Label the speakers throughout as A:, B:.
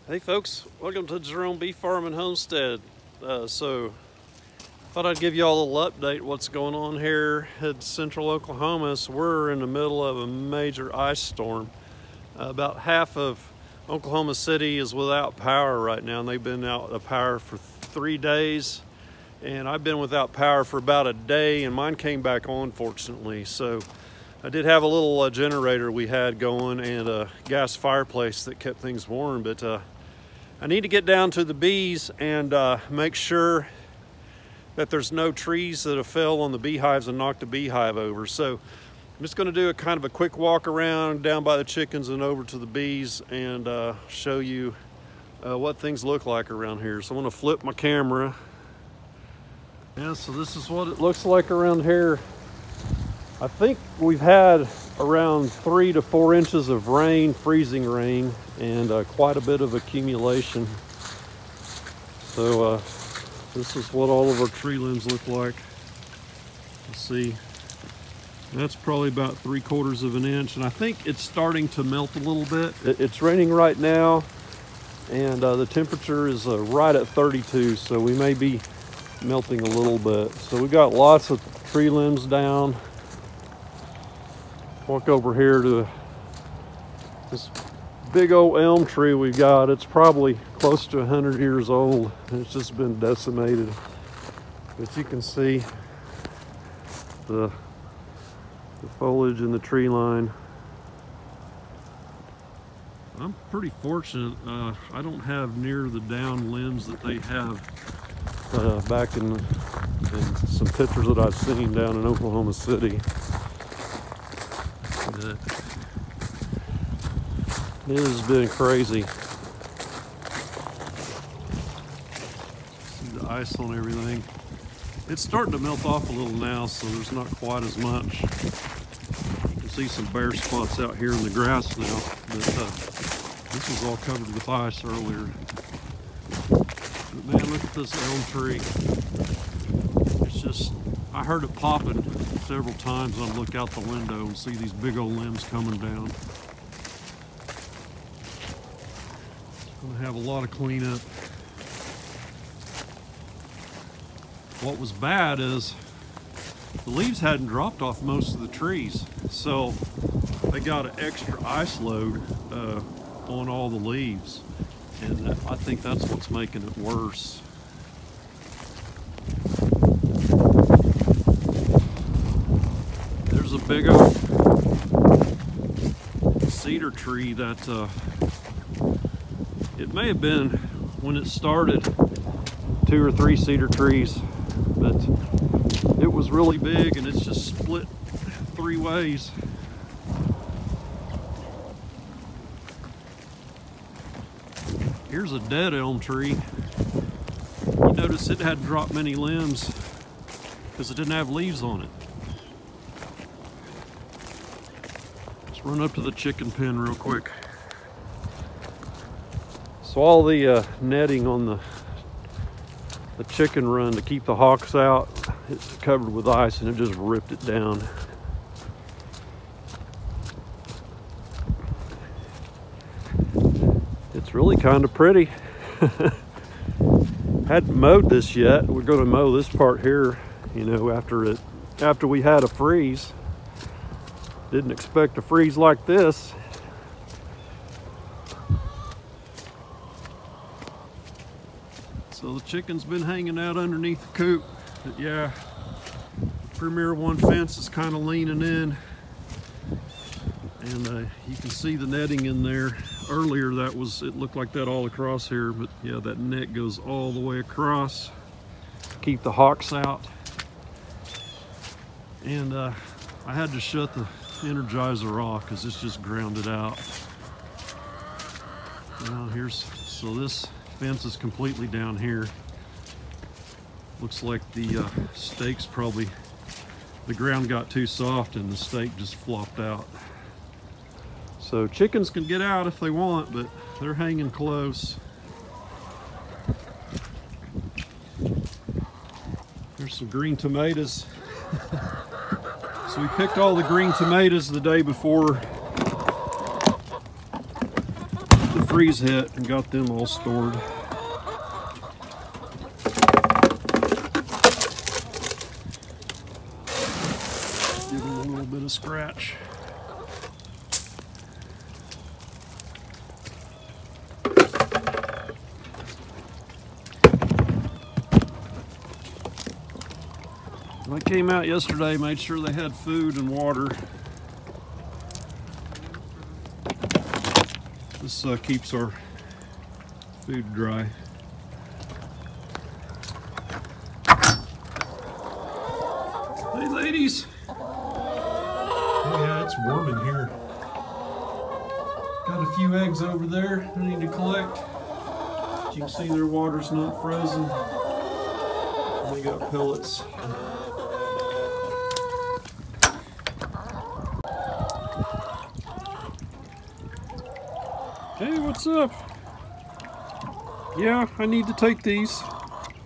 A: Hey folks, welcome to Jerome Bee Farm and Homestead. So thought I'd give you all a little update what's going on here in central Oklahoma. So we're in the middle of a major ice storm. About half of Oklahoma City is without power right now, and they've been out of power for 3 days. And I've been without power for about a day, and mine came back on, fortunately. So I did have a little generator we had going and a gas fireplace that kept things warm, but I need to get down to the bees and make sure that there's no trees that have fell on the beehives and knocked the beehive over. So I'm just going to do a kind of a quick walk around down by the chickens and over to the bees and show you what things look like around here. So I'm going to flip my camera. Yeah, so this is what it looks like around here. I think we've had around 3 to 4 inches of rain, freezing rain, and quite a bit of accumulation. So this is what all of our tree limbs look like. Let's see, that's probably about 3/4 of an inch, and I think it's starting to melt a little bit. It's raining right now, and the temperature is right at 32, so we may be melting a little bit. So we got lots of tree limbs down. Walk over here to this big old elm tree we got. It's probably close to 100 years old. It's just been decimated. But you can see the foliage in the tree line. I'm pretty fortunate. I don't have near the down limbs that they have back in some pictures that I've seen down in Oklahoma City. It has been crazy. See the ice on everything. It's starting to melt off a little now, so there's not quite as much. You can see some bare spots out here in the grass now, but this was all covered with ice earlier. But man, look at this elm tree. It's just, I heard it popping several times when I look out the window and see these big old limbs coming down. It's going to have a lot of cleanup. What was bad is the leaves hadn't dropped off most of the trees, so they got an extra ice load on all the leaves, and I think that's what's making it worse. There's a big old cedar tree that it may have been, when it started, 2 or 3 cedar trees, but it was really big and it's just split 3 ways. Here's a dead elm tree. You notice it hadn't dropped many limbs because it didn't have leaves on it. Let's run up to the chicken pen real quick. So all the netting on the chicken run to keep the hawks out, it's covered with ice and it just ripped it down. It's really kind of pretty. Hadn't mowed this yet. We're going to mow this part here, you know, after we had a freeze. Didn't expect a freeze like this. So the chicken's been hanging out underneath the coop. But yeah, Premier One fence is kind of leaning in, and you can see the netting in there. Earlier it looked like that all across here, but yeah, that net goes all the way across to keep the hawks out. And I had to shut the Energizer off because it's just grounded out. Now so this fence is completely down here. Looks like the stakes probably, the ground got too soft and the stake just flopped out. So chickens can get out if they want, but they're hanging close. There's some green tomatoes. So we picked all the green tomatoes the day before the freeze hit and got them all stored. Give them a little bit of scratch. I came out yesterday, made sure they had food and water. This keeps our food dry. Hey ladies! Oh yeah, it's warm in here. Got a few eggs over there I need to collect. As you can see, their water's not frozen. They got pellets. Hey, what's up? Yeah, I need to take these.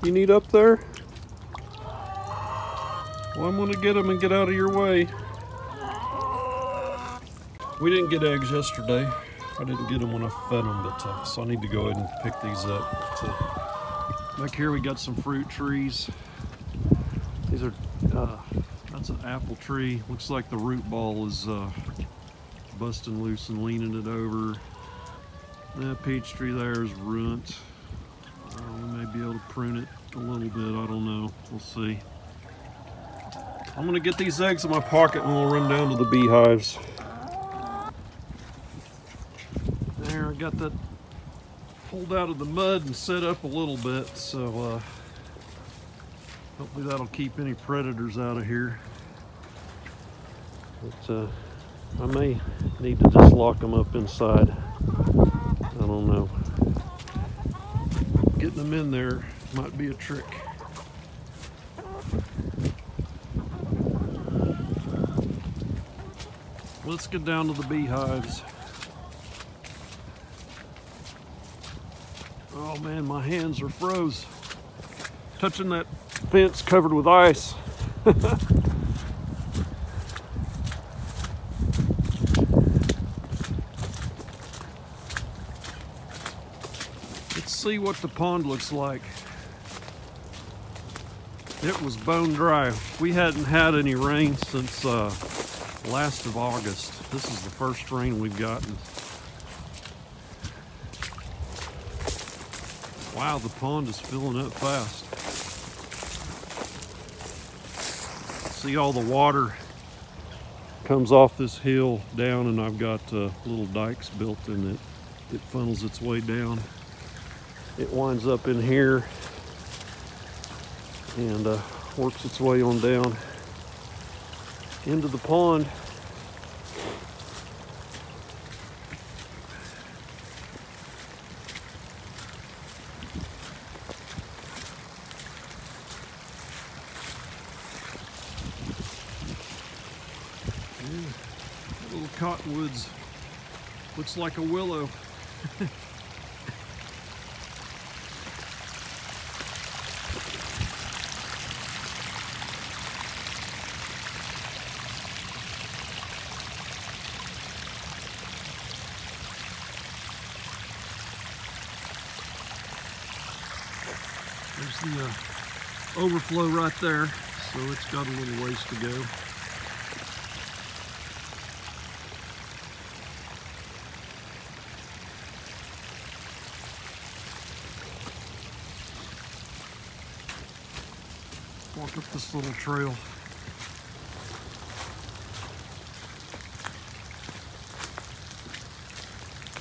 A: You need up there? Well, I'm gonna get them and get out of your way. We didn't get eggs yesterday. I didn't get them when I fed them, but so I need to go ahead and pick these up. So, back here we got some fruit trees. These are, that's an apple tree. Looks like the root ball is busting loose and leaning it over. That peach tree there is ruined. We may be able to prune it a little bit, I don't know. We'll see. I'm gonna get these eggs in my pocket and we'll run down to the beehives. There, I got that pulled out of the mud and set up a little bit, so hopefully that'll keep any predators out of here. But I may need to just lock them up inside. I don't know. Getting them in there might be a trick. Let's get down to the beehives. Oh man, my hands are froze. Touching that fence covered with ice. Let's see what the pond looks like. It was bone dry. We hadn't had any rain since last of August. This is the first rain we've gotten. Wow, the pond is filling up fast. See, all the water comes off this hill down, and I've got little dikes built in it. It funnels its way down. It winds up in here and works its way on down into the pond. Little cottonwoods, looks like a willow. There's the overflow right there, so it's got a little ways to go. Walk up this little trail.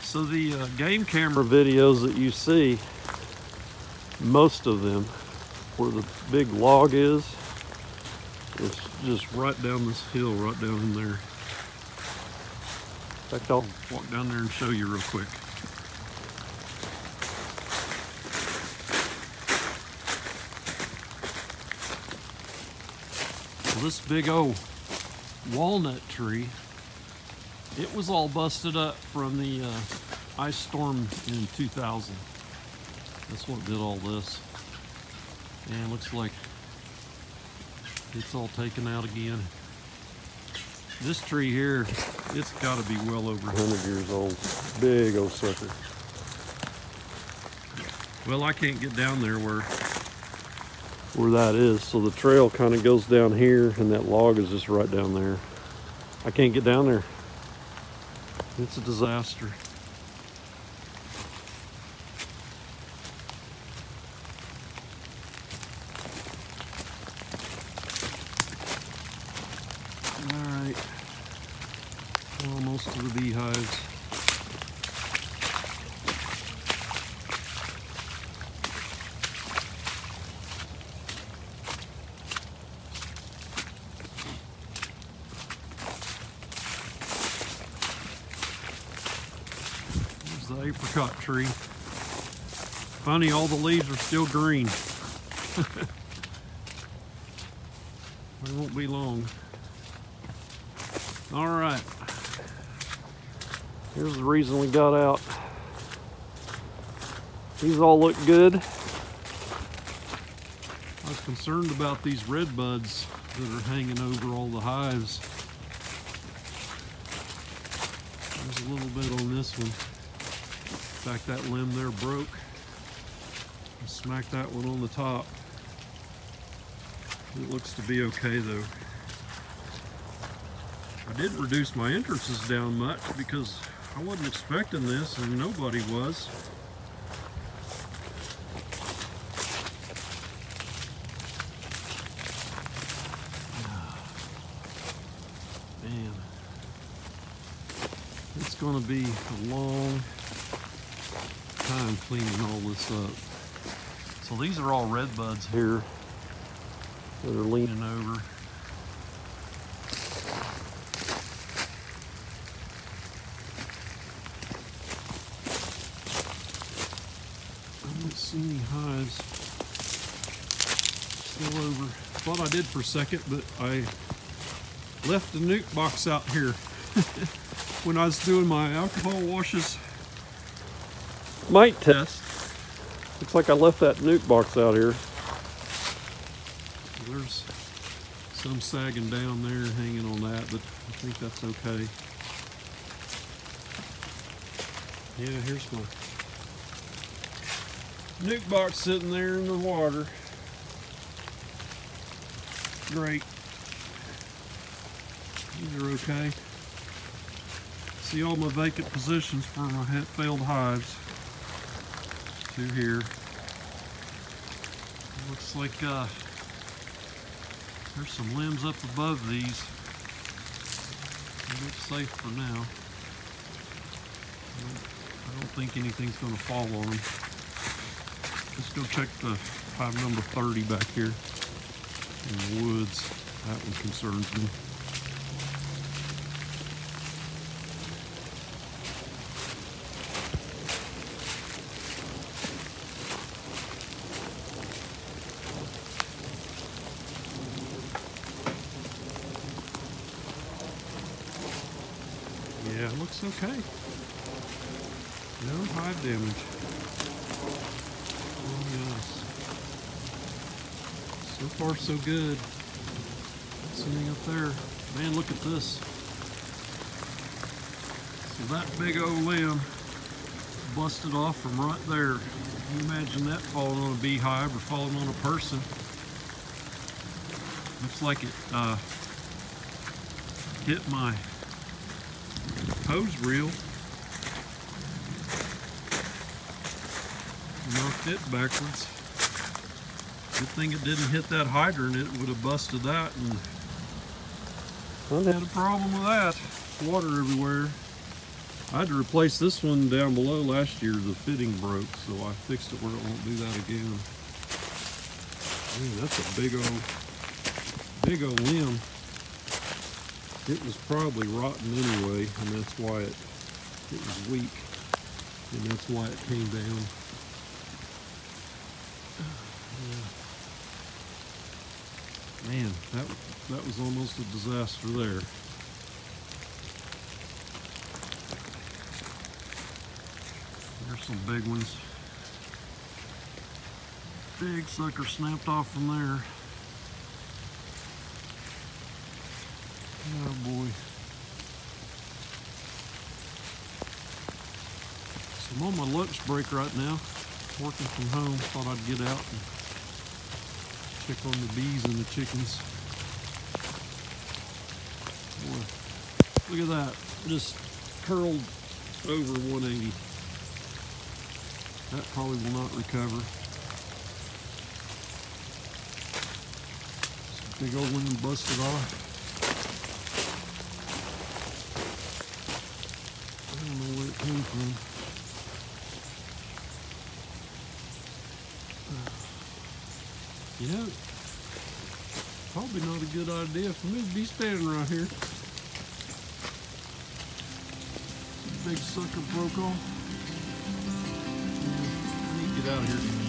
A: So the game camera videos that you see, most of them, where the big log is, it's just right down this hill, right down in there. In fact, I'll walk down there and show you real quick. Well, this big old walnut tree, it was all busted up from the ice storm in 2000. That's what did all this. And it looks like it's all taken out again. This tree here, it's got to be well over 100 years old. Big old sucker. Well, I can't get down there where that is, so the trail kind of goes down here, and that log is just right down there. I can't get down there. It's a disaster. All right, almost to the beehives. The apricot tree. Funny, all the leaves are still green. It won't be long. All right. Here's the reason we got out. These all look good. I was concerned about these red buds that are hanging over all the hives. There's a little bit on this one. In fact, that limb there broke. I smacked that one on the top. It looks to be okay though. I didn't reduce my entrances down much because I wasn't expecting this and nobody was. Man, it's going to be a long time cleaning all this up. So these are all red buds here that are leaning over. I don't see any hives still over. Thought I did for a second, but I left the nuke box out here when I was doing my alcohol washes mite test. Looks like I left that nuke box out here. There's some sagging down there hanging on that, but I think that's okay. Yeah, here's my nuke box sitting there in the water. Great. These are okay. See all my vacant positions for my failed hives. Two here. Looks like there's some limbs up above these. It looks safe for now. I don't think anything's going to fall on them. Let's go check the hive number 30 back here in the woods. That one concerns me. Yeah, it looks okay. No hive damage. Oh yes. So far so good. Something up there. Man, look at this. So that big old limb busted off from right there. Can you imagine that falling on a beehive or falling on a person? Looks like it hit my hose reel. Knocked it backwards. Good thing it didn't hit that hydrant. It would have busted that, and I had a problem with that. Water everywhere. I had to replace this one down below last year. The fitting broke, so I fixed it where it won't do that again. Man, that's a big old limb. It was probably rotten anyway, and that's why it was weak, and that's why it came down. Man, that was almost a disaster there. There's some big ones. Big sucker snapped off from there. Oh boy. So I'm on my lunch break right now. working from home, thought I'd get out and check on the bees and the chickens. Boy, look at that, just curled over 180. That probably will not recover. Big old one busted off. I don't know where it came from. You know, probably not a good idea for me to be standing right here. Big sucker broke off. I need to get out of here.